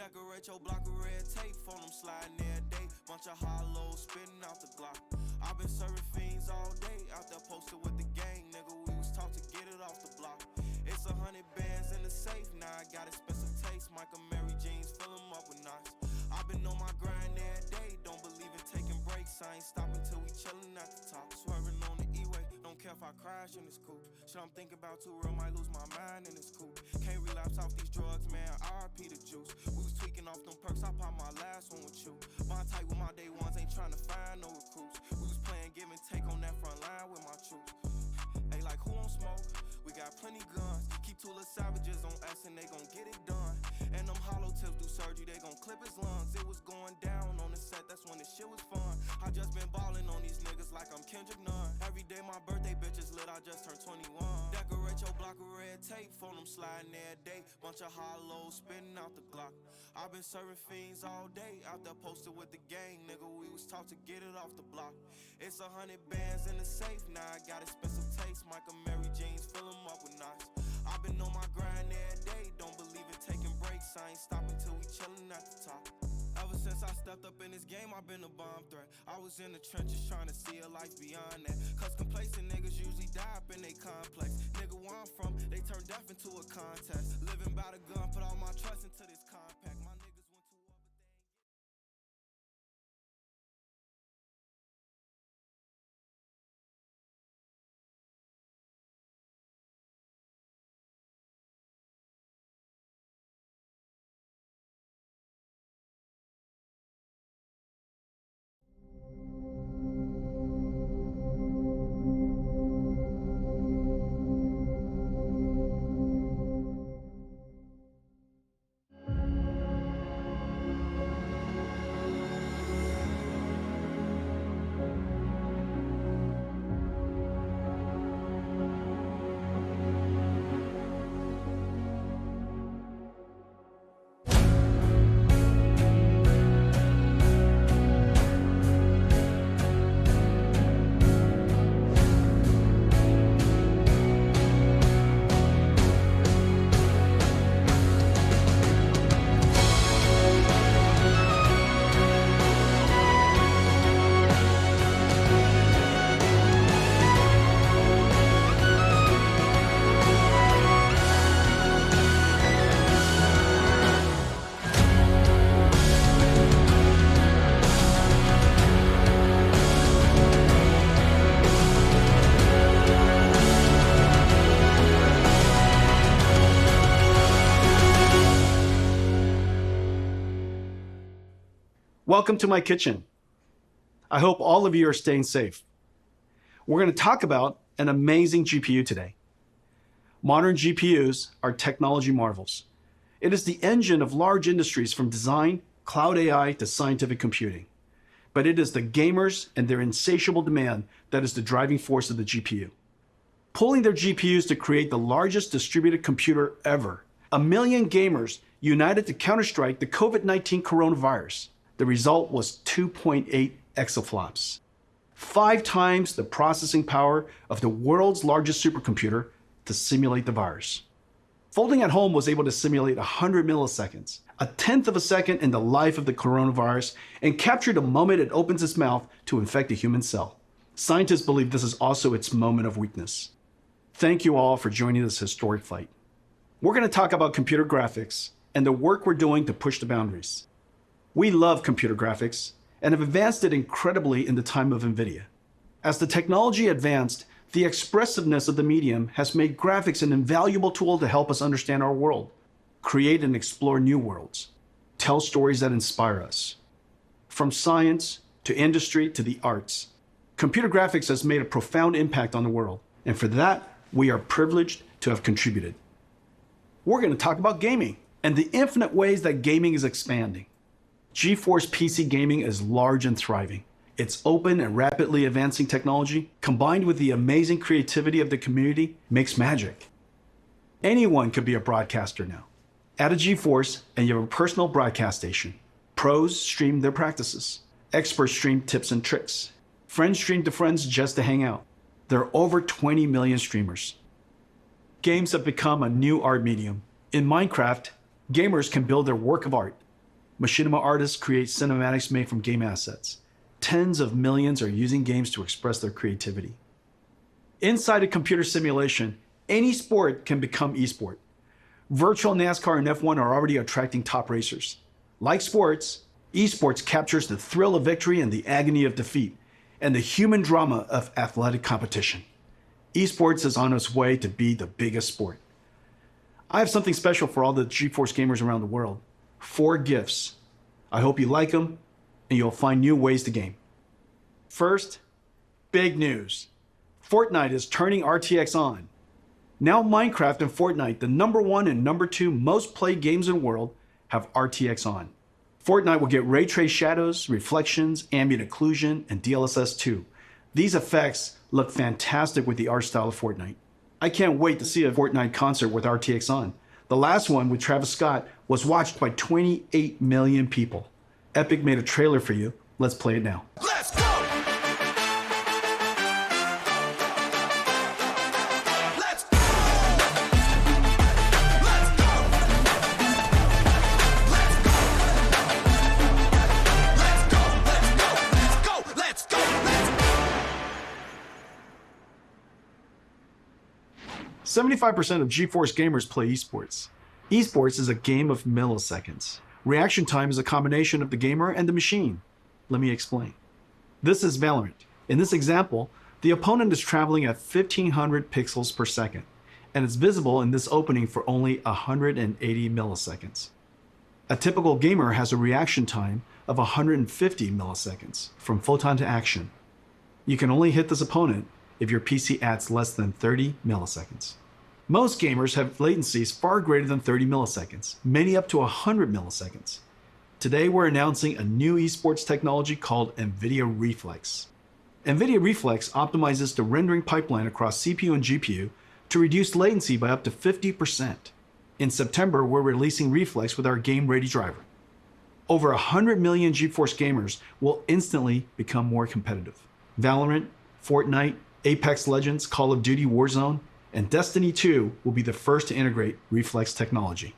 Decorate your block with red tape, phone them sliding every day. Bunch of hollows spitting out the Glock. I've been serving fiends all day, out there posted with the gang, nigga. We was taught to get it off the block. It's 100 bands in the safe, now I got expensive taste. Michael Mary jeans, fill them up with knots. I've been on my grind every day, don't believe in taking breaks. I ain't stopping till we chillin' at the top. Swerving on the E-way, don't care if I crash in this coupe. Shit I'm thinking about too real, might lose my mind in this coupe. Can't relapse off these drugs, man, RIP the juice. We was tweaking off them perks, I popped my last one with you. Bond tight with my day ones, ain't trying to find no recruits. We was playing give and take on that front line with my troops. Hey, like who on smoke? We got plenty guns. Keep two little savages on us and they gon' get it done. And them hollow tips do surgery, they gon' clip his lungs. It was going down on the set, that's when the shit was fun. I just been ballin' on these niggas like I'm Kendrick Nunn. Every day my birthday bitch is lit, I just turned 21. Decorate your block with red tape, phone them sliding every day. Bunch of hollows spitting out the Glock. I've been serving fiends all day, out there posted with the gang, nigga. We was taught to get it off the block. It's 100 bands in the safe, now I got expensive taste. Michael Mary jeans, fill them up with knots. I've been on my grind every day, don't believe in taking breaks. I ain't stopping till we chillin' at the top. Ever since I stepped up in this game, I've been a bomb threat. I was in the trenches trying to see a life beyond that. Cause complacent niggas usually die up in they complex. Nigga, where I'm from, they turn death into a contest. Living by the gun, put all my trust into this compact. My niggas went to war, but they ain't Welcome to my kitchen. I hope all of you are staying safe. We're going to talk about an amazing GPU today. Modern GPUs are technology marvels. It is the engine of large industries from design, cloud AI to scientific computing. But it is the gamers and their insatiable demand that is the driving force of the GPU. Pulling their GPUs to create the largest distributed computer ever. 1 million gamers united to counterstrike the COVID-19 coronavirus. The result was 2.8 exaflops, 5 times the processing power of the world's largest supercomputer to simulate the virus. Folding at Home was able to simulate 100 milliseconds, a tenth of a second in the life of the coronavirus, and capture the moment it opens its mouth to infect a human cell. Scientists believe this is also its moment of weakness. Thank you all for joining this historic fight. We're going to talk about computer graphics and the work we're doing to push the boundaries. We love computer graphics and have advanced it incredibly in the time of Nvidia. As the technology advanced, the expressiveness of the medium has made graphics an invaluable tool to help us understand our world, create and explore new worlds, tell stories that inspire us. From science to industry to the arts, computer graphics has made a profound impact on the world, and for that, we are privileged to have contributed. We're going to talk about gaming and the infinite ways that gaming is expanding. GeForce PC gaming is large and thriving. Its open and rapidly advancing technology, combined with the amazing creativity of the community, makes magic. Anyone could be a broadcaster now. Add a GeForce and you have a personal broadcast station. Pros stream their practices. Experts stream tips and tricks. Friends stream to friends just to hang out. There are over 20 million streamers. Games have become a new art medium. In Minecraft, gamers can build their work of art. Machinima artists create cinematics made from game assets. Tens of millions are using games to express their creativity. Inside a computer simulation, any sport can become esport. Virtual NASCAR and F1 are already attracting top racers. Like sports, esports captures the thrill of victory and the agony of defeat, and the human drama of athletic competition. Esports is on its way to be the biggest sport. I have something special for all the GeForce gamers around the world. 4 gifts. I hope you like them, and you'll find new ways to game. First, big news. Fortnite is turning RTX on. Now Minecraft and Fortnite, the #1 and #2 most played games in the world, have RTX on. Fortnite will get ray trace shadows, reflections, ambient occlusion, and DLSS 2. These effects look fantastic with the art style of Fortnite. I can't wait to see a Fortnite concert with RTX on. The last one with Travis Scott was watched by 28 million people. Epic made a trailer for you. Let's play it now. Let's go! Let's go! Let's go! Let's go! Let's go! Let's go! Let's go! Let's go! 75% of GeForce gamers play esports. Esports is a game of milliseconds. Reaction time is a combination of the gamer and the machine. Let me explain. This is Valorant. In this example, the opponent is traveling at 1500 pixels per second, and it's visible in this opening for only 180 milliseconds. A typical gamer has a reaction time of 150 milliseconds from photon to action. You can only hit this opponent if your PC adds less than 30 milliseconds. Most gamers have latencies far greater than 30 milliseconds, many up to 100 milliseconds. Today we're announcing a new esports technology called Nvidia Reflex. Nvidia Reflex optimizes the rendering pipeline across CPU and GPU to reduce latency by up to 50%. In September, we're releasing Reflex with our game-ready driver. Over 100 million GeForce gamers will instantly become more competitive. Valorant, Fortnite, Apex Legends, Call of Duty Warzone, and Destiny 2 will be the first to integrate Reflex technology.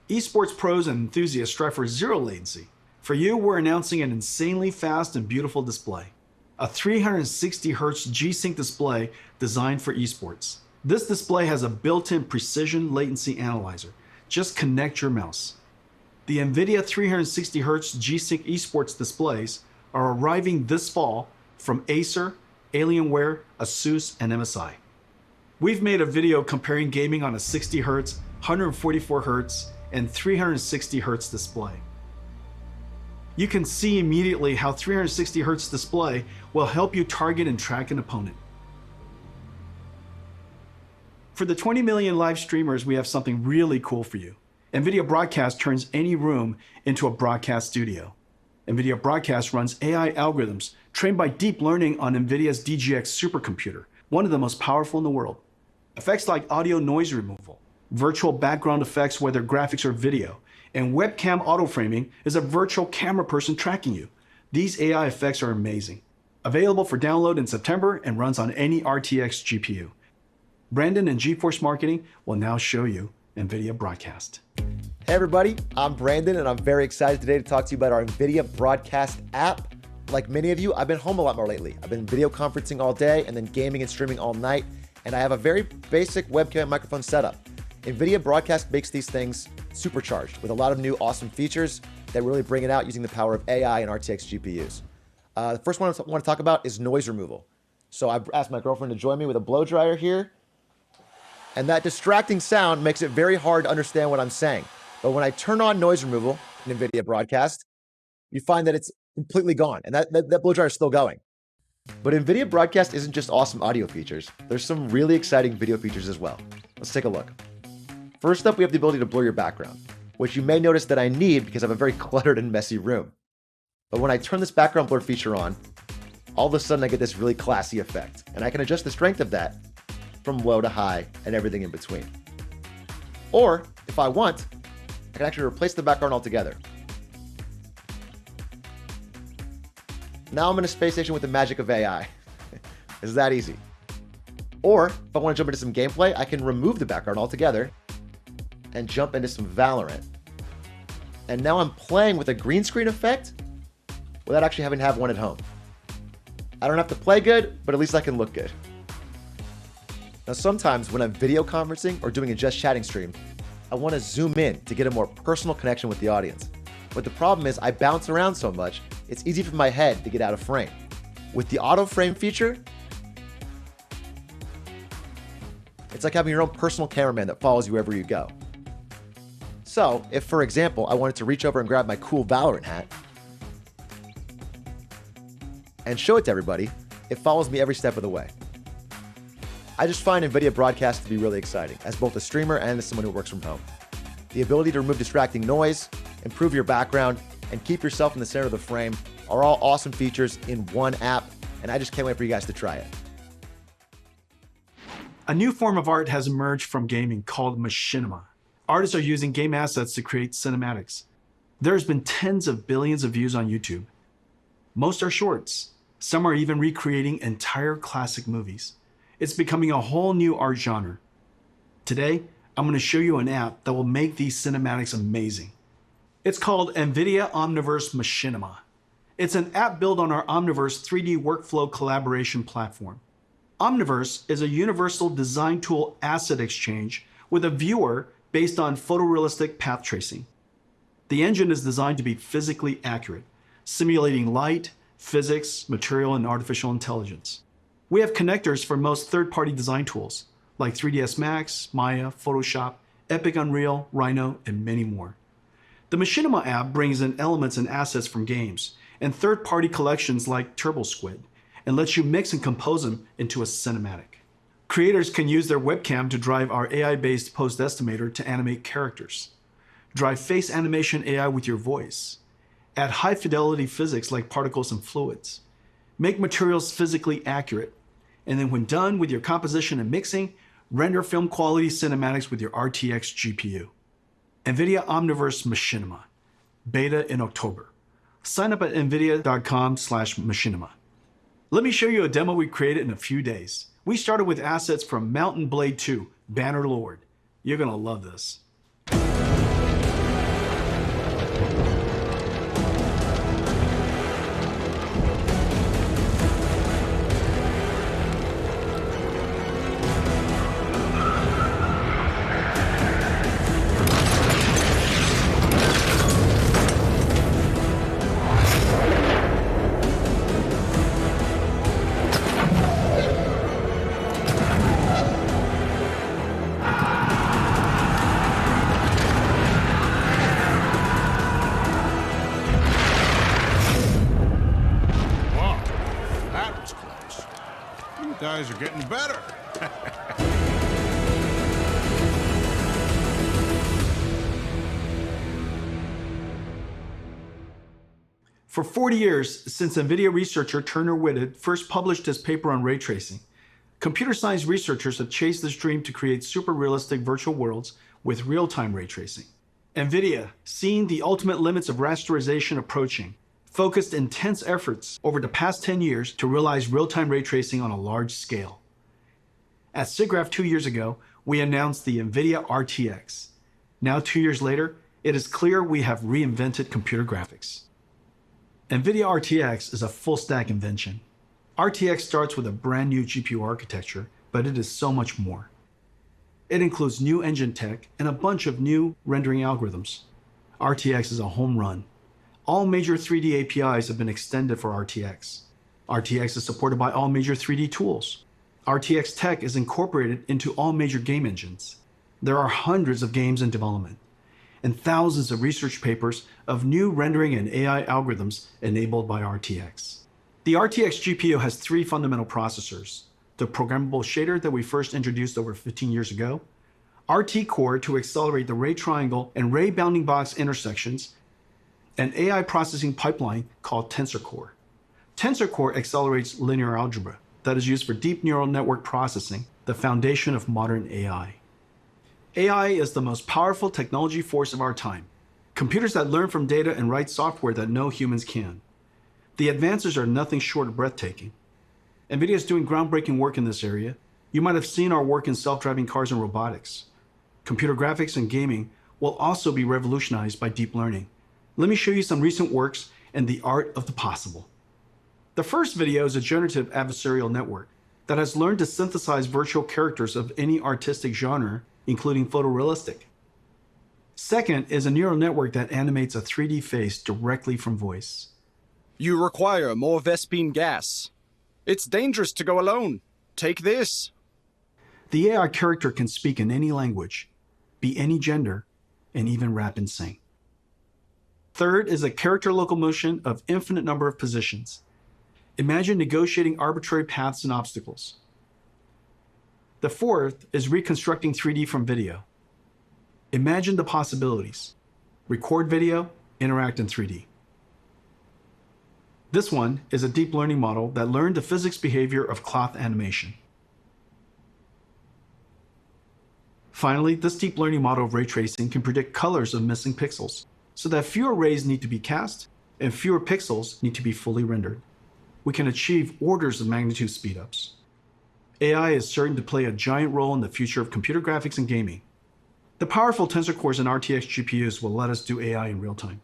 Esports pros and enthusiasts strive for zero latency. For you, we're announcing an insanely fast and beautiful display. A 360Hz G-Sync display designed for esports. This display has a built-in precision latency analyzer. Just connect your mouse. The Nvidia 360Hz G-Sync esports displays are arriving this fall from Acer, Alienware, ASUS, and MSI. We've made a video comparing gaming on a 60Hz, 144Hz, and 360Hz display. You can see immediately how 360Hz display will help you target and track an opponent. For the 20 million live streamers, we have something really cool for you. NVIDIA Broadcast turns any room into a broadcast studio. NVIDIA Broadcast runs AI algorithms trained by deep learning on NVIDIA's DGX supercomputer, one of the most powerful in the world. Effects like audio noise removal, virtual background effects whether graphics or video, and webcam auto-framing is a virtual camera person tracking you. These AI effects are amazing. Available for download in September and runs on any RTX GPU. Brandon and GeForce Marketing will now show you NVIDIA Broadcast. Hey everybody, I'm Brandon and I'm very excited today to talk to you about our NVIDIA Broadcast app. Like many of you, I've been home a lot more lately. I've been video conferencing all day and then gaming and streaming all night, and I have a very basic webcam and microphone setup. NVIDIA Broadcast makes these things supercharged with a lot of new awesome features that really bring it out using the power of AI and RTX GPUs. The first one I want to talk about is noise removal. So I've asked my girlfriend to join me with a blow dryer here, and that distracting sound makes it very hard to understand what I'm saying. But when I turn on noise removal in NVIDIA Broadcast, you find that it's completely gone, and that blow dryer is still going. But NVIDIA Broadcast isn't just awesome audio features. There's some really exciting video features as well. Let's take a look. First up, we have the ability to blur your background, which you may notice that I need because I have a very cluttered and messy room. But when I turn this background blur feature on, all of a sudden I get this really classy effect, and I can adjust the strength of that from low to high and everything in between. Or, if I want, I can actually replace the background altogether. Now I'm in a space station with the magic of AI. It's that easy. Or, if I want to jump into some gameplay, I can remove the background altogether and jump into some Valorant. And now I'm playing with a green screen effect without actually having to have one at home. I don't have to play good, but at least I can look good. Now, sometimes when I'm video conferencing or doing a just chatting stream, I want to zoom in to get a more personal connection with the audience. But the problem is I bounce around so much, it's easy for my head to get out of frame. With the auto frame feature, it's like having your own personal cameraman that follows you wherever you go. So, if for example, I wanted to reach over and grab my cool Valorant hat and show it to everybody, it follows me every step of the way. I just find Nvidia Broadcast to be really exciting, as both a streamer and as someone who works from home. The ability to remove distracting noise, improve your background, and keep yourself in the center of the frame are all awesome features in one app, and I just can't wait for you guys to try it. A new form of art has emerged from gaming called machinima. Artists are using game assets to create cinematics. There's been tens of billions of views on YouTube. Most are shorts. Some are even recreating entire classic movies. It's becoming a whole new art genre. Today, I'm going to show you an app that will make these cinematics amazing. It's called Nvidia Omniverse Machinima. It's an app built on our Omniverse 3D workflow collaboration platform. Omniverse is a universal design tool asset exchange with a viewer based on photorealistic path tracing. The engine is designed to be physically accurate, simulating light, physics, material, and artificial intelligence. We have connectors for most third-party design tools, like 3ds Max, Maya, Photoshop, Epic Unreal, Rhino, and many more. The Machinima app brings in elements and assets from games and third-party collections like TurboSquid, and lets you mix and compose them into a cinematic. Creators can use their webcam to drive our AI-based post estimator to animate characters. Drive face animation AI with your voice. Add high-fidelity physics like particles and fluids. Make materials physically accurate. And then when done with your composition and mixing, render film quality cinematics with your RTX GPU. Nvidia Omniverse Machinima. Beta in October. Sign up at nvidia.com/machinima. Let me show you a demo we created in a few days. We started with assets from Mountain Blade 2, Banner Lord. You're gonna love this. Guys are getting better. For 40 years, since NVIDIA researcher Turner Whitted first published his paper on ray tracing, computer science researchers have chased this dream to create super realistic virtual worlds with real-time ray tracing. NVIDIA, seeing the ultimate limits of rasterization approaching, focused intense efforts over the past 10 years to realize real-time ray tracing on a large scale. At SIGGRAPH 2 years ago, we announced the NVIDIA RTX. Now 2 years later, it is clear we have reinvented computer graphics. NVIDIA RTX is a full-stack invention. RTX starts with a brand new GPU architecture, but it is so much more. It includes new engine tech and a bunch of new rendering algorithms. RTX is a home run. All major 3D APIs have been extended for RTX. RTX is supported by all major 3D tools. RTX tech is incorporated into all major game engines. There are hundreds of games in development and thousands of research papers of new rendering and AI algorithms enabled by RTX. The RTX GPU has 3 fundamental processors: the programmable shader that we first introduced over 15 years ago, RT Core to accelerate the ray triangle and ray bounding box intersections, an AI processing pipeline called Tensor Core. Tensor Core accelerates linear algebra that is used for deep neural network processing, the foundation of modern AI. AI is the most powerful technology force of our time. Computers that learn from data and write software that no humans can. The advances are nothing short of breathtaking. NVIDIA is doing groundbreaking work in this area. You might have seen our work in self-driving cars and robotics. Computer graphics and gaming will also be revolutionized by deep learning, Let me show you some recent works in the art of the possible. The first video is a generative adversarial network that has learned to synthesize virtual characters of any artistic genre, including photorealistic. Second is a neural network that animates a 3D face directly from voice. You require more Vespine gas. It's dangerous to go alone. Take this. The AI character can speak in any language, be any gender, and even rap and sing. Third is a character locomotion of infinite number of positions. Imagine negotiating arbitrary paths and obstacles. The fourth is reconstructing 3D from video. Imagine the possibilities. Record video, interact in 3D. This one is a deep learning model that learned the physics behavior of cloth animation. Finally, this deep learning model of ray tracing can predict colors of missing pixels, so that fewer rays need to be cast and fewer pixels need to be fully rendered. We can achieve orders of magnitude speedups. AI is certain to play a giant role in the future of computer graphics and gaming. The powerful tensor cores and RTX GPUs will let us do AI in real time.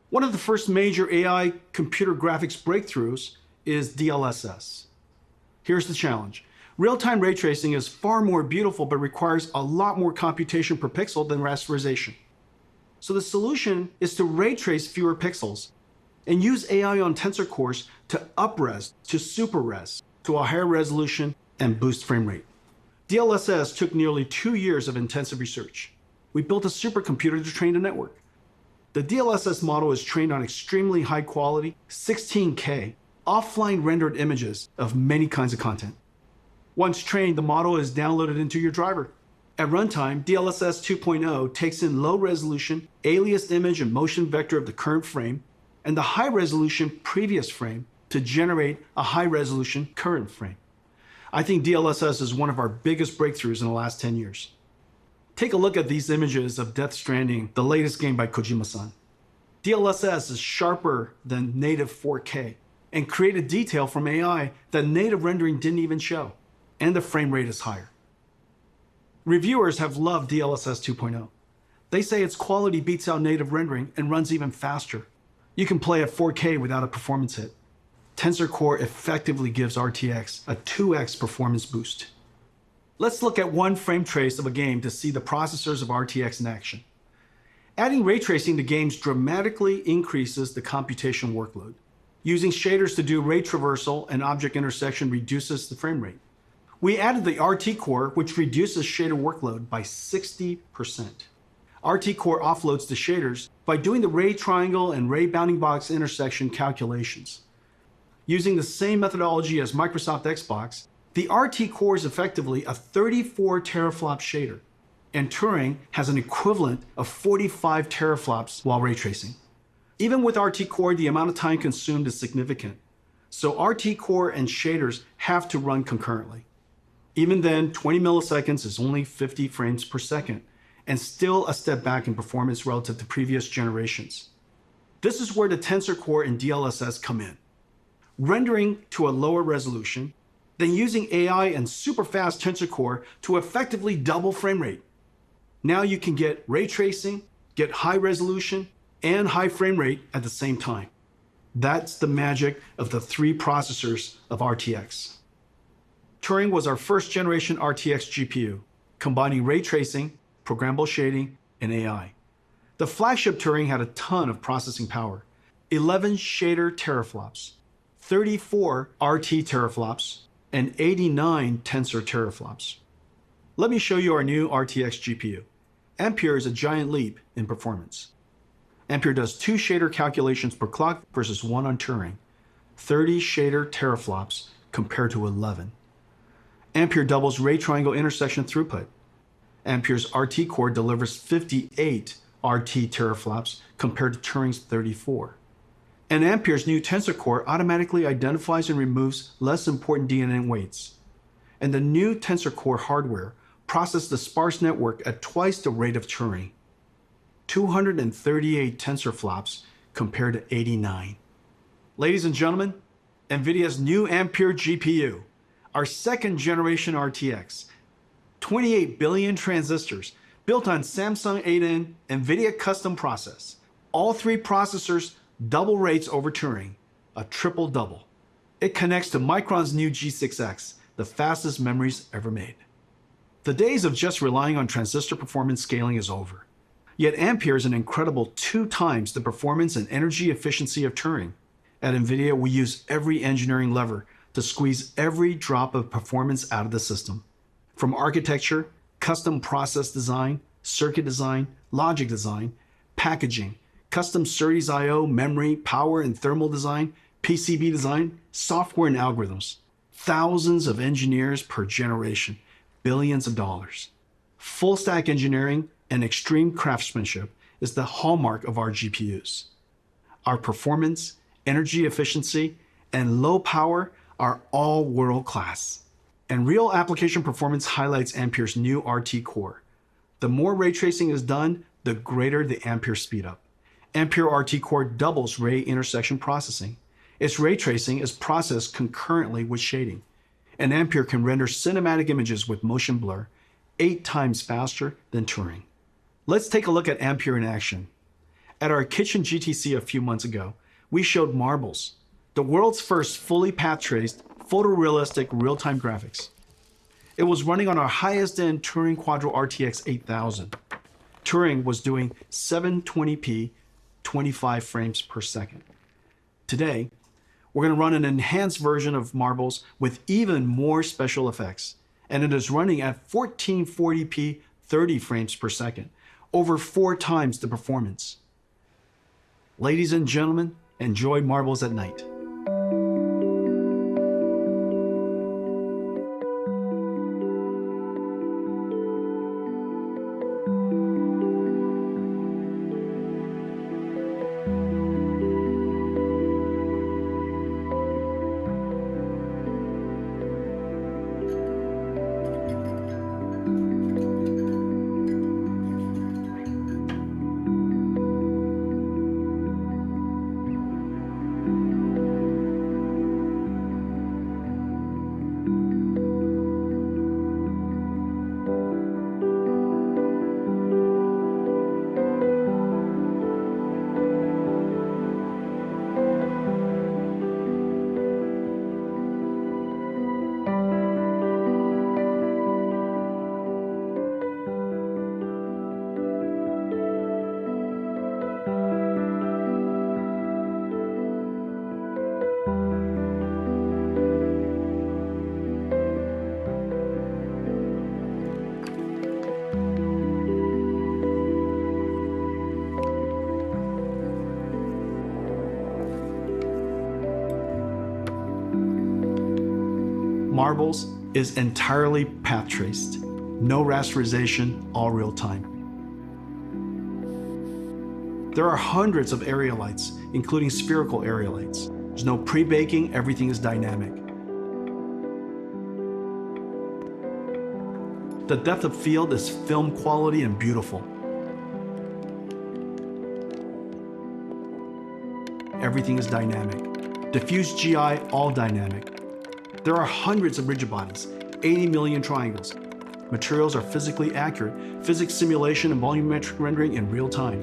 One of the first major AI computer graphics breakthroughs is DLSS. Here's the challenge. Real-time ray tracing is far more beautiful but requires a lot more computation per pixel than rasterization. So the solution is to ray trace fewer pixels and use AI on tensor cores to up-res to super-res to a higher resolution and boost frame rate. DLSS took nearly 2 years of intensive research. We built a supercomputer to train a network. The DLSS model is trained on extremely high quality, 16K, offline rendered images of many kinds of content. Once trained, the model is downloaded into your driver. At runtime, DLSS 2.0 takes in low resolution, aliased image and motion vector of the current frame, and the high resolution previous frame to generate a high resolution current frame. I think DLSS is one of our biggest breakthroughs in the last 10 years. Take a look at these images of Death Stranding, the latest game by Kojima-san. DLSS is sharper than native 4K and created detail from AI that native rendering didn't even show, and the frame rate is higher. Reviewers have loved DLSS 2.0. They say its quality beats out native rendering and runs even faster. You can play at 4K without a performance hit. Tensor Core effectively gives RTX a 2x performance boost. Let's look at one frame trace of a game to see the processors of RTX in action. Adding ray tracing to games dramatically increases the computation workload. Using shaders to do ray traversal and object intersection reduces the frame rate. We added the RT Core, which reduces shader workload by 60%. RT Core offloads the shaders by doing the ray triangle and ray bounding box intersection calculations. Using the same methodology as Microsoft Xbox, the RT Core is effectively a 34 teraflop shader, and Turing has an equivalent of 45 teraflops while ray tracing. Even with RT Core, the amount of time consumed is significant, so RT Core and shaders have to run concurrently. Even then, 20 milliseconds is only 50 frames per second, and still a step back in performance relative to previous generations. This is where the Tensor Core and DLSS come in. Rendering to a lower resolution, then using AI and super fast Tensor Core to effectively double frame rate. Now you can get ray tracing, get high resolution, and high frame rate at the same time. That's the magic of the 3 processors of RTX. Turing was our first generation RTX GPU, combining ray tracing, programmable shading, and AI. The flagship Turing had a ton of processing power, 11 shader teraflops, 34 RT teraflops, and 89 tensor teraflops. Let me show you our new RTX GPU. Ampere is a giant leap in performance. Ampere does 2 shader calculations per clock versus 1 on Turing, 30 shader teraflops compared to 11. Ampere doubles ray triangle intersection throughput. Ampere's RT Core delivers 58 RT teraflops compared to Turing's 34. And Ampere's new Tensor Core automatically identifies and removes less important DNA weights. And the new Tensor Core hardware processes the sparse network at twice the rate of Turing. 238 tensor flops compared to 89. Ladies and gentlemen, Nvidia's new Ampere GPU, our second generation RTX, 28 billion transistors built on Samsung 8N Nvidia custom process, All three processors double rates over Turing, a triple double. It connects to Micron's new G6X, the fastest memories ever made. The days of just relying on transistor performance scaling is over. Yet Ampere is an incredible 2 times the performance and energy efficiency of Turing. At Nvidia, we use every engineering lever to squeeze every drop of performance out of the system. From architecture, custom process design, circuit design, logic design, packaging, custom SerDes I/O, memory, power and thermal design, PCB design, software and algorithms. Thousands of engineers per generation, billions of dollars. Full stack engineering and extreme craftsmanship is the hallmark of our GPUs. Our performance, energy efficiency, and low power are all world class. And real application performance highlights Ampere's new RT core. The more ray tracing is done, the greater the Ampere speedup. Ampere RT core doubles ray intersection processing. Its ray tracing is processed concurrently with shading. And Ampere can render cinematic images with motion blur 8 times faster than Turing. Let's take a look at Ampere in action. At our kitchen GTC a few months ago, we showed Marbles, the world's first fully path-traced, photorealistic real-time graphics. It was running on our highest-end Turing Quadro RTX 8000. Turing was doing 720p, 25 frames per second. Today, we're going to run an enhanced version of Marbles with even more special effects, and it is running at 1440p, 30 frames per second, over 4 times the performance. Ladies and gentlemen, enjoy Marbles at night. Marbles is entirely path traced. No rasterization, all real time. There are hundreds of area lights, including spherical area lights. There's no pre-baking, everything is dynamic. The depth of field is film quality and beautiful. Everything is dynamic. Diffuse GI, all dynamic. There are hundreds of rigid bodies, 80 million triangles. Materials are physically accurate, physics simulation and volumetric rendering in real time.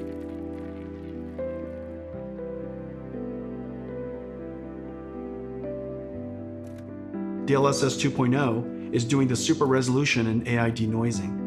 DLSS 2.0 is doing the super resolution and AI denoising.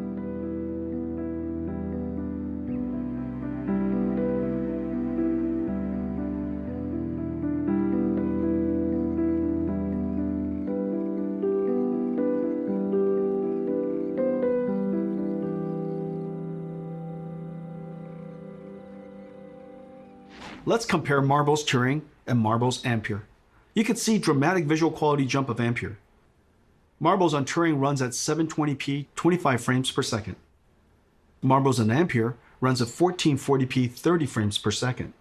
Let's compare Marbles Turing and Marbles Ampere. You can see dramatic visual quality jump of Ampere. Marbles on Turing runs at 720p, 25 frames per second. Marbles on Ampere runs at 1440p, 30 frames per second,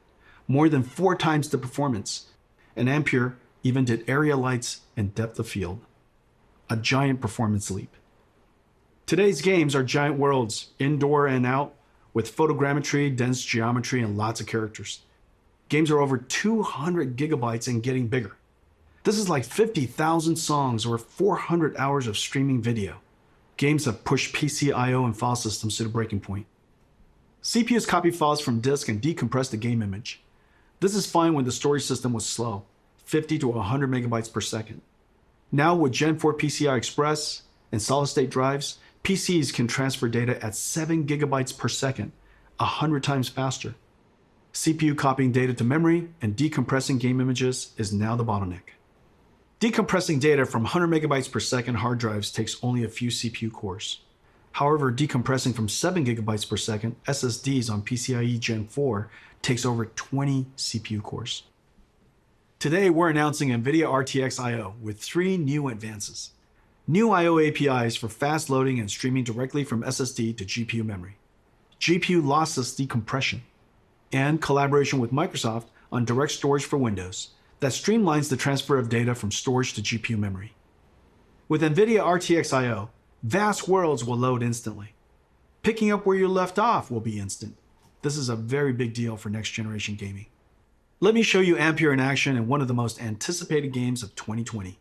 more than 4 times the performance. And Ampere even did area lights and depth of field. A giant performance leap. Today's games are giant worlds, indoor and out, with photogrammetry, dense geometry, and lots of characters. Games are over 200 gigabytes and getting bigger. This is like 50,000 songs or 400 hours of streaming video. Games have pushed PC I/O and file systems to the breaking point. CPUs copy files from disk and decompress the game image. This is fine when the storage system was slow, 50 to 100 megabytes per second. Now with Gen 4 PCI Express and solid-state drives, PCs can transfer data at 7 gigabytes per second, 100 times faster. CPU copying data to memory and decompressing game images is now the bottleneck. Decompressing data from 100 megabytes per second hard drives takes only a few CPU cores. However, decompressing from 7 gigabytes per second SSDs on PCIe Gen 4 takes over 20 CPU cores. Today, we're announcing Nvidia RTX I/O with 3 new advances. New I/O APIs for fast loading and streaming directly from SSD to GPU memory. GPU lossless decompression. And collaboration with Microsoft on direct storage for Windows that streamlines the transfer of data from storage to GPU memory. With Nvidia RTX I/O, vast worlds will load instantly. Picking up where you left off will be instant. This is a very big deal for next generation gaming. Let me show you Ampere in action in one of the most anticipated games of 2020,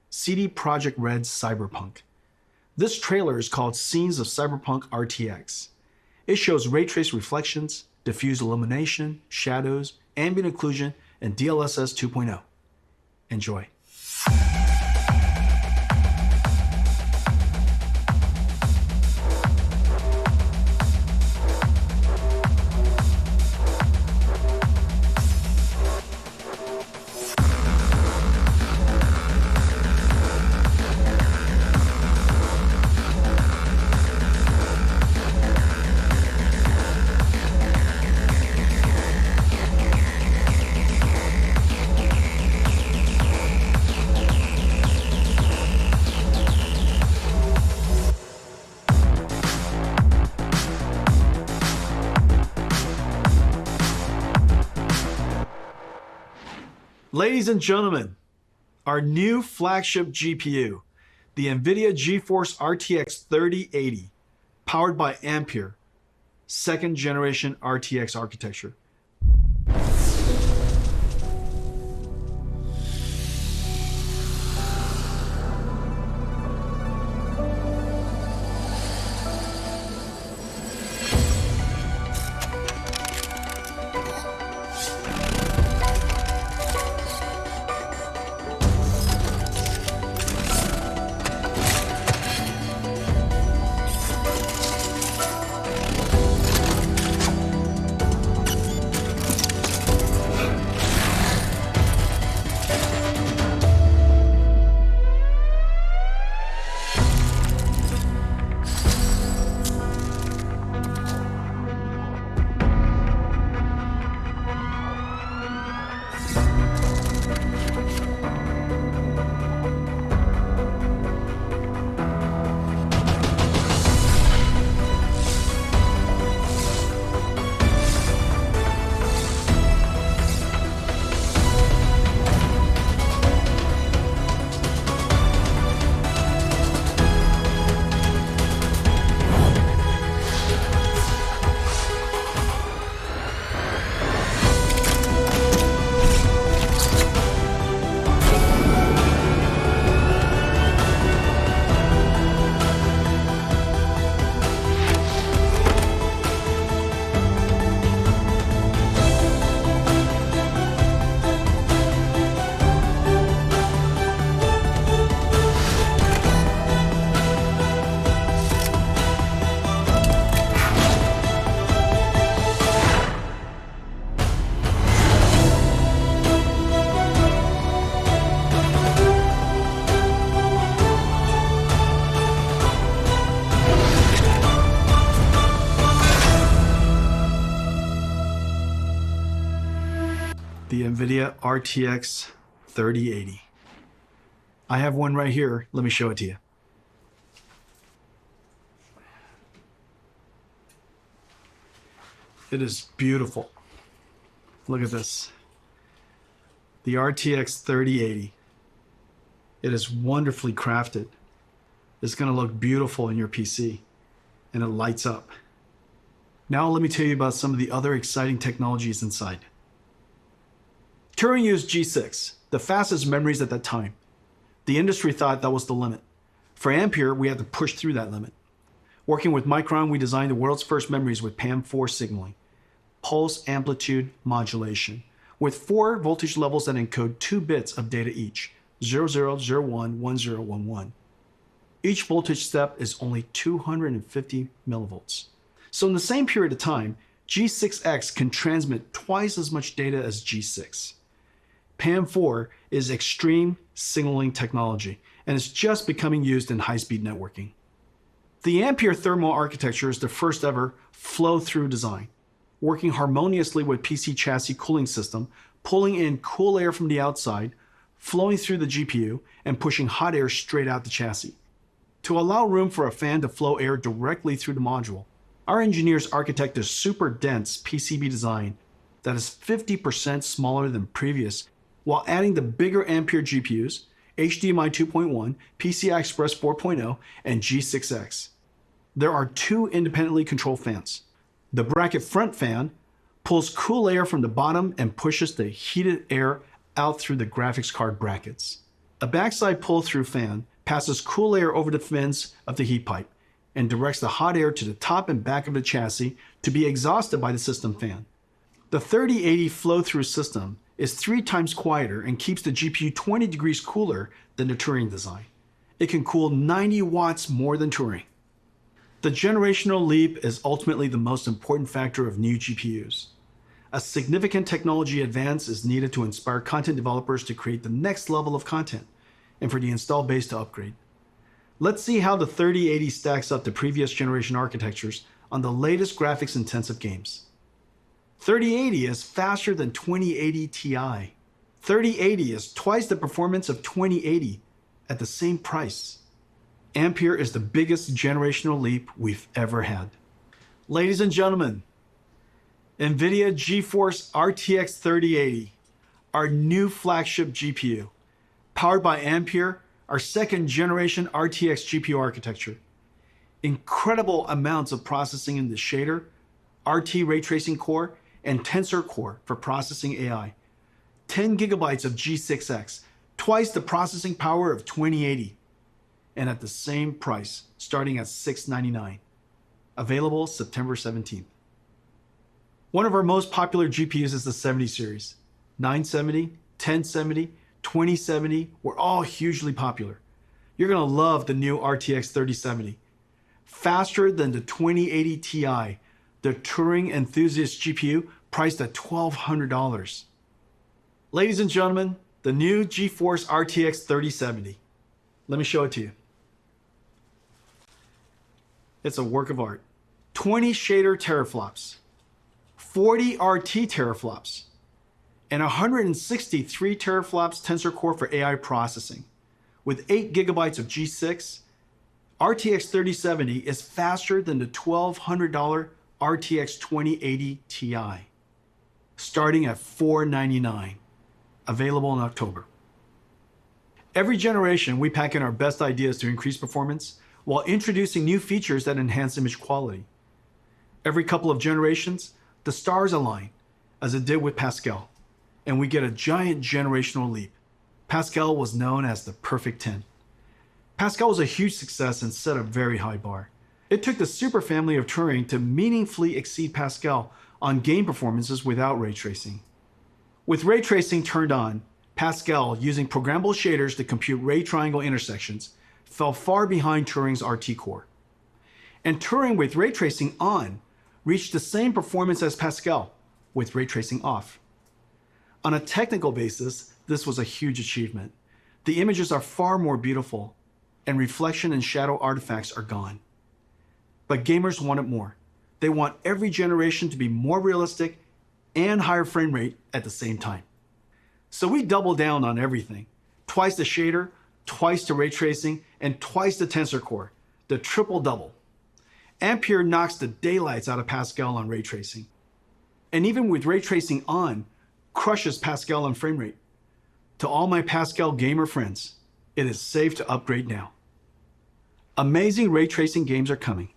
CD Projekt Red's Cyberpunk. This trailer is called Scenes of Cyberpunk RTX. It shows ray trace reflections, diffuse illumination, shadows, ambient occlusion, and DLSS 2.0. Enjoy. Ladies and gentlemen, our new flagship GPU, the Nvidia GeForce RTX 3080, powered by Ampere, second generation RTX architecture. The Nvidia RTX 3080. I have one right here. Let me show it to you. It is beautiful. Look at this. The RTX 3080. It is wonderfully crafted. It's going to look beautiful in your PC, and it lights up. Now let me tell you about some of the other exciting technologies inside. Turing used G6, the fastest memories at that time. The industry thought that was the limit. For Ampere, we had to push through that limit. Working with Micron, we designed the world's first memories with PAM4 signaling, pulse amplitude modulation, with 4 voltage levels that encode 2 bits of data each, 0001, 1011. Each voltage step is only 250 millivolts. So in the same period of time, G6X can transmit twice as much data as G6. PAM4 is extreme signaling technology, and it's just becoming used in high-speed networking. The Ampere thermal architecture is the first ever flow-through design, working harmoniously with PC chassis cooling system, pulling in cool air from the outside, flowing through the GPU, and pushing hot air straight out the chassis. To allow room for a fan to flow air directly through the module, our engineers architect a super dense PCB design that is 50% smaller than previous, while adding the bigger Ampere GPUs, HDMI 2.1, PCI Express 4.0, and G6X. There are 2 independently controlled fans. The bracket front fan pulls cool air from the bottom and pushes the heated air out through the graphics card brackets. A backside pull-through fan passes cool air over the fins of the heat pipe and directs the hot air to the top and back of the chassis to be exhausted by the system fan. The 3080 flow-through system is 3 times quieter and keeps the GPU 20 degrees cooler than the Turing design. It can cool 90 watts more than Turing. The generational leap is ultimately the most important factor of new GPUs. A significant technology advance is needed to inspire content developers to create the next level of content and for the install base to upgrade. Let's see how the 3080 stacks up to previous generation architectures on the latest graphics-intensive games. 3080 is faster than 2080 Ti. 3080 is twice the performance of 2080 at the same price. Ampere is the biggest generational leap we've ever had. Ladies and gentlemen, Nvidia GeForce RTX 3080, our new flagship GPU, powered by Ampere, our 2nd generation RTX GPU architecture. Incredible amounts of processing in the shader, RT ray tracing core, and tensor core for processing AI. 10 gigabytes of G6X, twice the processing power of 2080, and at the same price, starting at $699. Available September 17th. One of our most popular GPUs is the 70 series. 970, 1070, 2070 were all hugely popular. You're gonna love the new RTX 3070. Faster than the 2080 Ti, the Turing enthusiast GPU priced at $1,200. Ladies and gentlemen, the new GeForce RTX 3070. Let me show it to you. It's a work of art. 20 shader teraflops, 40 RT teraflops, and 163 teraflops tensor core for AI processing. With 8 gigabytes of G6, RTX 3070 is faster than the $1,200 RTX 2080 Ti, starting at $499, available in October. Every generation, we pack in our best ideas to increase performance while introducing new features that enhance image quality. Every couple of generations, the stars align, as it did with Pascal, and we get a giant generational leap. Pascal was known as the perfect 10. Pascal was a huge success and set a very high bar. It took the super family of Turing to meaningfully exceed Pascal on game performances without ray tracing. With ray tracing turned on, Pascal, using programmable shaders to compute ray triangle intersections, fell far behind Turing's RT core. And Turing with ray tracing on reached the same performance as Pascal with ray tracing off. On a technical basis, this was a huge achievement. The images are far more beautiful, and reflection and shadow artifacts are gone. But gamers want it more. They want every generation to be more realistic and higher frame rate at the same time. So we double down on everything. Twice the shader, twice the ray tracing, and twice the tensor core, the triple double. Ampere knocks the daylights out of Pascal on ray tracing. And even with ray tracing on, crushes Pascal on frame rate. To all my Pascal gamer friends, it is safe to upgrade now. Amazing ray tracing games are coming.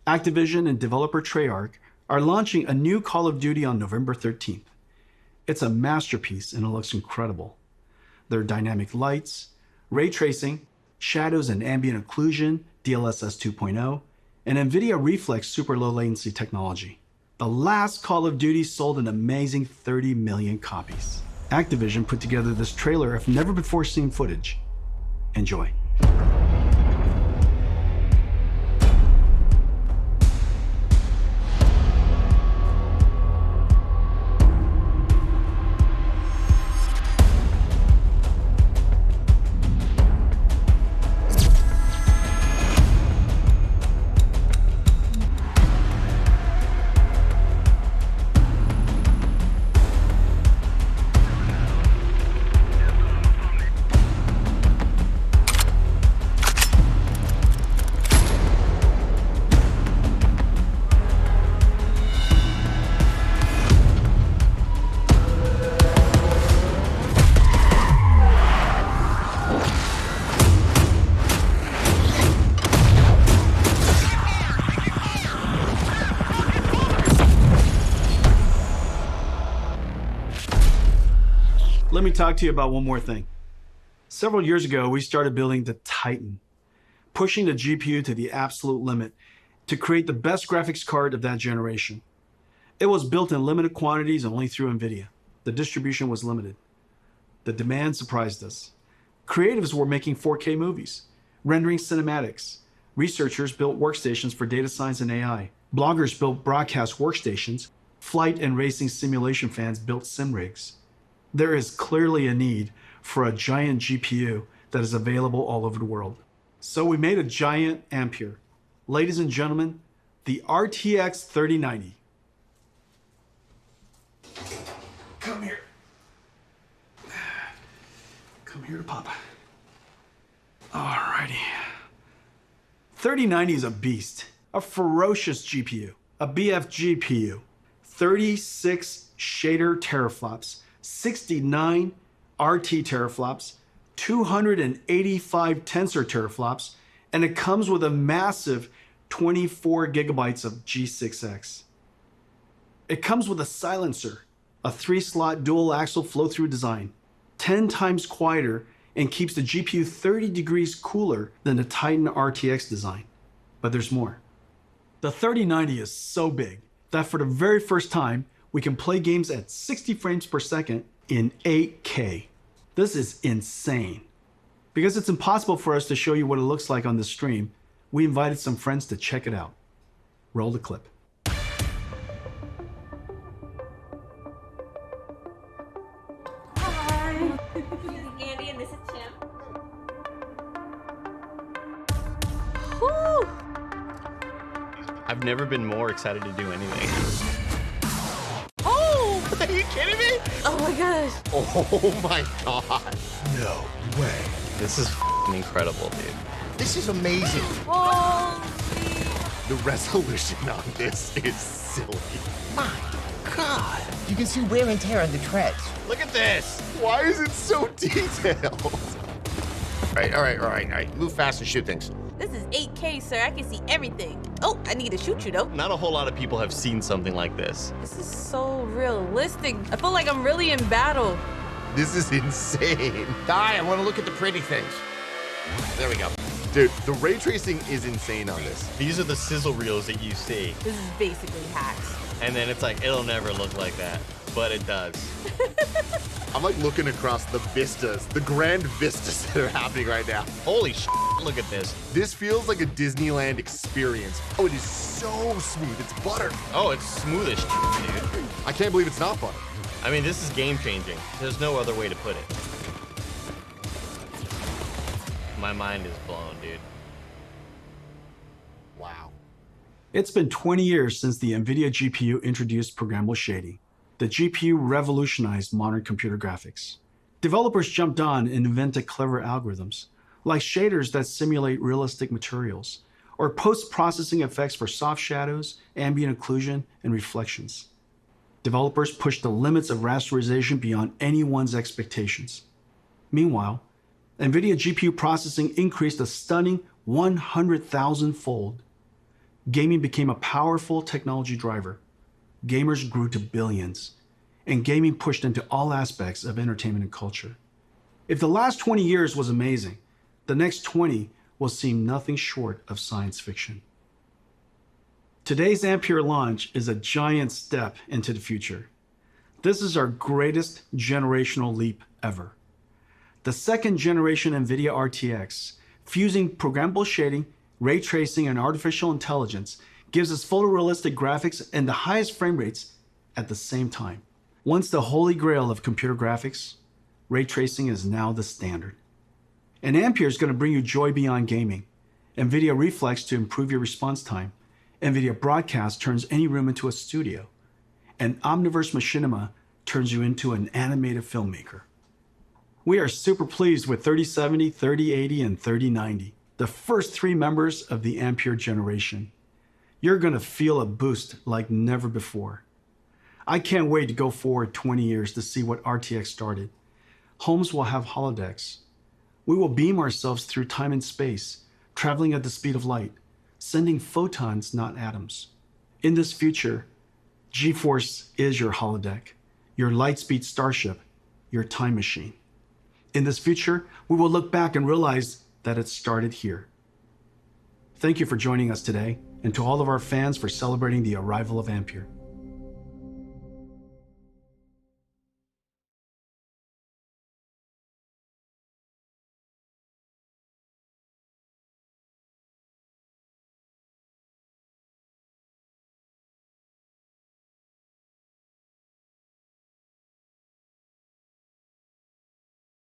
Activision and developer Treyarch are launching a new Call of Duty on November 13th. It's a masterpiece and it looks incredible. There are dynamic lights, ray tracing, shadows and ambient occlusion, DLSS 2.0, and Nvidia Reflex super low latency technology. The last Call of Duty sold an amazing 30 million copies. Activision put together this trailer of never before seen footage. Enjoy. Let me talk to you about one more thing. Several years ago, we started building the Titan, pushing the GPU to the absolute limit to create the best graphics card of that generation. It was built in limited quantities and only through Nvidia. The distribution was limited. The demand surprised us. Creatives were making 4K movies, rendering cinematics. Researchers built workstations for data science and AI. Bloggers built broadcast workstations. Flight and racing simulation fans built sim rigs. There is clearly a need for a giant GPU that is available all over the world. So we made a giant ampere. Ladies and gentlemen, the RTX 3090. Come here. Come here to Papa. Alrighty. 3090 is a beast, a ferocious GPU, a BF GPU, 36 shader teraflops, 69 RT teraflops, 285 tensor teraflops, and it comes with a massive 24 gigabytes of G6X. It comes with a silencer, a 3-slot dual axle flow-through design, 10 times quieter, and keeps the GPU 30 degrees cooler than the Titan RTX design. But there's more. The 3090 is so big that for the very first time, we can play games at 60 frames per second in 8K. This is insane. Because it's impossible for us to show you what it looks like on the stream, we invited some friends to check it out. Roll the clip. Hi. This is Andy and this is Tim. Woo! I've never been more excited to do anything. Oh! Are you kidding me? Oh my gosh. Oh my god. No way. This is f***ing incredible, dude. This is amazing. Holy. The resolution on this is silly. My god. You can see wear and tear on the treads. Look at this. Why is it so detailed? All right. Move fast and shoot things. This is 8K, sir. I can see everything. Oh, I need to shoot you though. Not a whole lot of people have seen something like this. This is so realistic. I feel like I'm really in battle. This is insane. Die, I want to look at the pretty things. There we go. Dude, the ray tracing is insane on this. These are the sizzle reels that you see. This is basically hacks. And then it's like, it'll never look like that. But it does. I'm like looking across the vistas, the grand vistas that are happening right now. Holy shit, look at this. This feels like a Disneyland experience. Oh, it is so smooth. It's butter. Oh, it's smooth as shit, dude. I can't believe it's not butter. I mean, this is game changing. There's no other way to put it. My mind is blown, dude. Wow. It's been 20 years since the Nvidia GPU introduced programmable shading. The GPU revolutionized modern computer graphics. Developers jumped on and invented clever algorithms, like shaders that simulate realistic materials, or post-processing effects for soft shadows, ambient occlusion, and reflections. Developers pushed the limits of rasterization beyond anyone's expectations. Meanwhile, Nvidia GPU processing increased a stunning 100,000-fold. Gaming became a powerful technology driver. Gamers grew to billions, and gaming pushed into all aspects of entertainment and culture. If the last 20 years was amazing, the next 20 will seem nothing short of science fiction. Today's Ampere launch is a giant step into the future. This is our greatest generational leap ever. The second generation Nvidia RTX, fusing programmable shading, ray tracing, and artificial intelligence, gives us photorealistic graphics and the highest frame rates at the same time. Once the holy grail of computer graphics, ray tracing is now the standard. And Ampere is going to bring you joy beyond gaming. Nvidia Reflex to improve your response time. Nvidia Broadcast turns any room into a studio. And Omniverse Machinima turns you into an animated filmmaker. We are super pleased with 3070, 3080, and 3090, the first three members of the Ampere generation. You're going to feel a boost like never before. I can't wait to go forward 20 years to see what RTX started. Homes will have holodecks. We will beam ourselves through time and space, traveling at the speed of light, sending photons, not atoms. In this future, GeForce is your holodeck, your lightspeed starship, your time machine. In this future, we will look back and realize that it started here. Thank you for joining us today, and to all of our fans for celebrating the arrival of Ampere.